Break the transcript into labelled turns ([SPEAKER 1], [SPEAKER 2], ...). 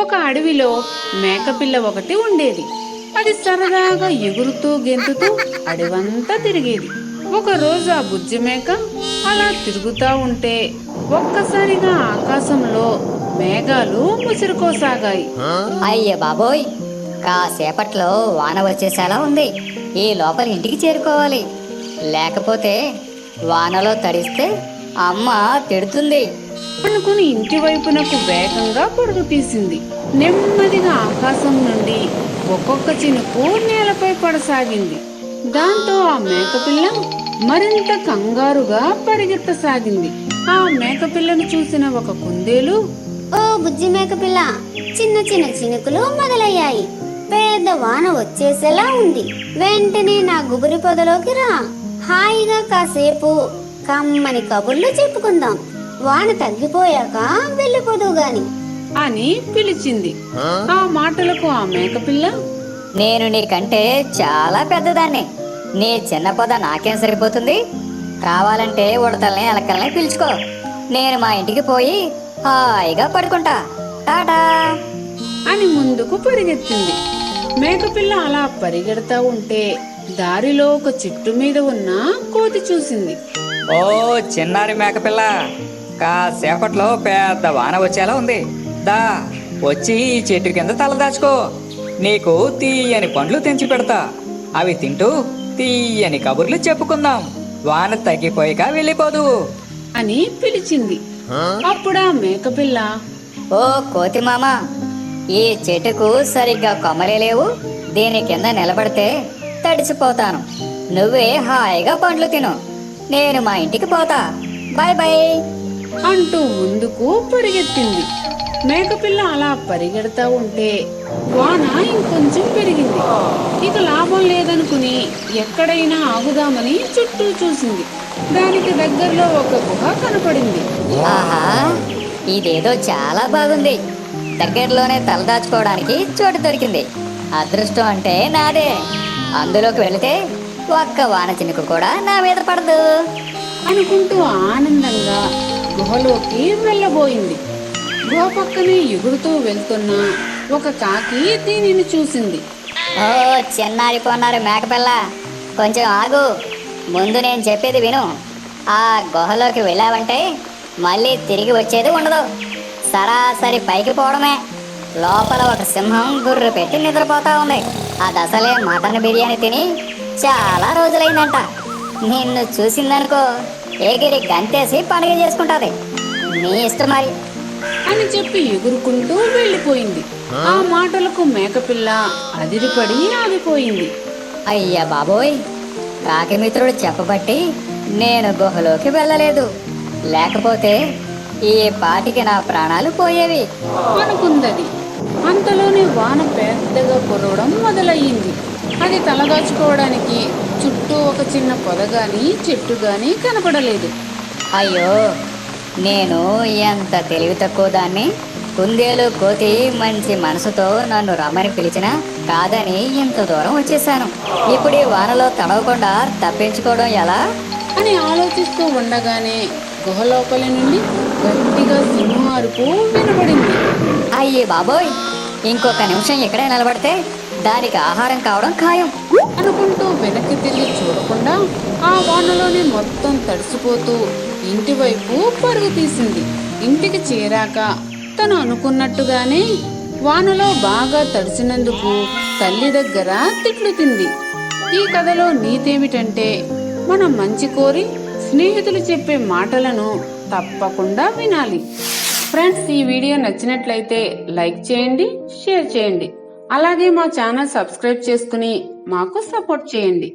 [SPEAKER 1] ఒక అడవిలో మేకపిల్ల ఒకటి ఉండేది. అది సరదాగా ఎగురుతూ గెంతుతూ అడవంతా తిరిగేది. ఒక రోజు ఆ బుజ్జి మేక అలా తిరుగుతా ఉంటే ఒక్కసారిగా ఆకాశంలో మేఘాలు ముసురుకోసాగాయి.
[SPEAKER 2] అయ్య బాబోయ్, కాసేపట్లో వాన వచ్చేసేలా ఉంది. ఈ లోపల ఇంటికి చేరుకోవాలి, లేకపోతే వానలో తడిస్తే అమ్మ తిడుతుంది
[SPEAKER 1] అనుకుని ఇంటి వైపునకు వేగంగా పరుగు తీసింది. నెమ్మదిగా ఆకాశం నుండి ఒక్కొక్క చినుకు నేలపై పడసాగింది. దాంతో ఆ మేకపిల్ల మరింత కంగారుగా పరిగెత్తసాగింది. ఆ మేకపిల్లను చూసిన ఒక కుందేలు,
[SPEAKER 3] ఓ బుజ్జి మేకపిల్ల, చిన్న చిన్న చినుకులు మొదలయ్యాయి. పెద్ద వాన వచ్చేసేలా ఉంది. వెంటనే నా గుబురి పొదలోకి రా. హాయిగా కాసేపు కమ్మని కబుర్లు చెప్పుకుందాం. వాన తగ్గిపోయాక వెళ్ళిపోదు గాని
[SPEAKER 1] అని పిలిచింది. ఆ మాటలకు ఆ మేకపిల్ల,
[SPEAKER 2] నేను నీకంటే చాలా పెద్దదాన్ని. నీ చిన్న పొద నాకేం సరిపోతుంది? కావాలంటే ఉడతల్ని అలకల్ని పిలుచుకో. నేను మా ఇంటికి పోయి హాయిగా పడుకుంటా. టాటా
[SPEAKER 1] అని ముందుకు పరిగెత్తింది. మేకపిల్ల అలా పరిగెడతా ఉంటే దారిలో ఒక చెట్టు మీద ఉన్న కోతి చూసింది.
[SPEAKER 4] ఓ చిన్నారి మేకపిల్ల, కాసేపట్లో పెద్ద వాన వచ్చేలా ఉంది. దా వచ్చి ఈ చెట్టు కింద తలదాచుకో. నీకు తీయని పండ్లు తెంచి పెడతా. అవి తింటూ తీయని కబుర్లు చెప్పుకుందాం. వాన తగ్గిపోయాక వెళ్ళిపోదు
[SPEAKER 1] అని పిలిచింది. అప్పుడు ఆ మేకపిల్ల,
[SPEAKER 2] ఓ కోతి మామ, ఈ చెట్టుకు సరిగ్గా కొమ్మలే లేవు. దీని కింద నిలబడితే తడిసిపోతాను. నువ్వే హాయిగా పండ్లు తిను. నేను మా ఇంటికి పోతా. బాయ్ బాయ్
[SPEAKER 1] అంటూ ముందుకు పరిగెత్తింది. మేకపిల్ల అలా పరిగెడతా ఉంటే వాన ఇంకొంచెం పెరిగింది. ఇక లాభం లేదనుకుని ఎక్కడైనా ఆగుదామని చుట్టూ చూసింది. దానికి దగ్గరలో ఒక గుహ కనపడింది.
[SPEAKER 2] ఆహా, ఇదేదో చాలా బాగుంది. దగ్గరలోనే తలదాచుకోవడానికి చోటు దొరికింది. అదృష్టం అంటే నాదే. అందులోకి వెళితే ఒక్క వాన చినుకు కూడా నా మీద పడదు
[SPEAKER 1] అనుకుంటూ ఆనందంగా గుహలోకి వెళ్ళబోయింది. గుహ పక్కనే ఎగురుతూ వెళ్తున్న ఒక కాకి దీనిని చూసింది.
[SPEAKER 2] ఓ చిన్నారి పొన్నారు మేకపిల్ల, కొంచెం ఆగు. ముందు నేను చెప్పేది విను. ఆ గుహలోకి వెళ్ళావంటే మళ్ళీ తిరిగి వచ్చేది ఉండదు. సరాసరి పైకి పోవడమే. లోపల ఒక సింహం గుర్రు పెట్టి నిద్రపోతా ఉంది. అది అసలే మటన్ బిర్యానీ తిని చాలా రోజులైందంట. నిన్ను చూసిందనుకో ఎగిరి గంతేసి పండుగ చేసుకుంటది. నీ ఇష్టం మరి
[SPEAKER 1] అని చెప్పి ఎగురుకుంటూ వెళ్ళిపోయింది. ఆ మాటలకు మేకపిల్ల అదిరిపడి ఆగిపోయింది.
[SPEAKER 2] అయ్యా బాబోయ్, కాకిమిత్రుడు చెప్పబట్టి నేను గుహలోకి వెళ్ళలేదు. లేకపోతే ఈ పాటికి నా ప్రాణాలు పోయేవి
[SPEAKER 1] అనుకుందది. అంతలోనే వాన పెద్దగా కురవడం మొదలయ్యింది. అది తలదాచుకోవడానికి చుట్టూ ఒక చిన్న పొద గాని చెట్టు గాని కనపడలేదు.
[SPEAKER 2] అయ్యో, నేను ఎంత తెలివి తక్కువ దాన్ని. కుందేలు కోతి మంచి మనసుతో నన్ను రమ్మని పిలిచినా కాదని ఇంత దూరం వచ్చేసాను. ఇప్పుడు ఈ వానలో తడవకుండా తప్పించుకోవడం ఎలా
[SPEAKER 1] అని ఆలోచిస్తూ ఉండగానే గుహ లోపలి నుండి గట్టిగా సింహం అరుపు వినబడింది.
[SPEAKER 2] అయ్యే బాబోయ్, ఇంకొక నిమిషం ఇక్కడే నిలబడితే దానికి ఆహారం కావడం ఖాయం
[SPEAKER 1] అనుకుంటూ వెనక్కి తిరిగి చూడకుండా ఆ వానలోనే మొత్తం తడిసిపోతూ ఇంటి వైపు పరుగు తీసింది. ఇంటికి చేరాక తను అనుకున్నట్టుగానే వానలో బాగా తడిసినందుకు తల్లి దగ్గర తిట్లు తింది. ఈ కథలో నీతేమిటంటే, మనం మంచి కోరి స్నేహితులు చెప్పే మాటలను తప్పకుండా వినాలి. ఫ్రెండ్స్, ఈ వీడియో నచ్చినట్లయితే లైక్ చేయండి, షేర్ చేయండి. అలాగే మా ఛానల్ సబ్స్క్రైబ్ చేసుకుని మాకు సపోర్ట్ చేయండి.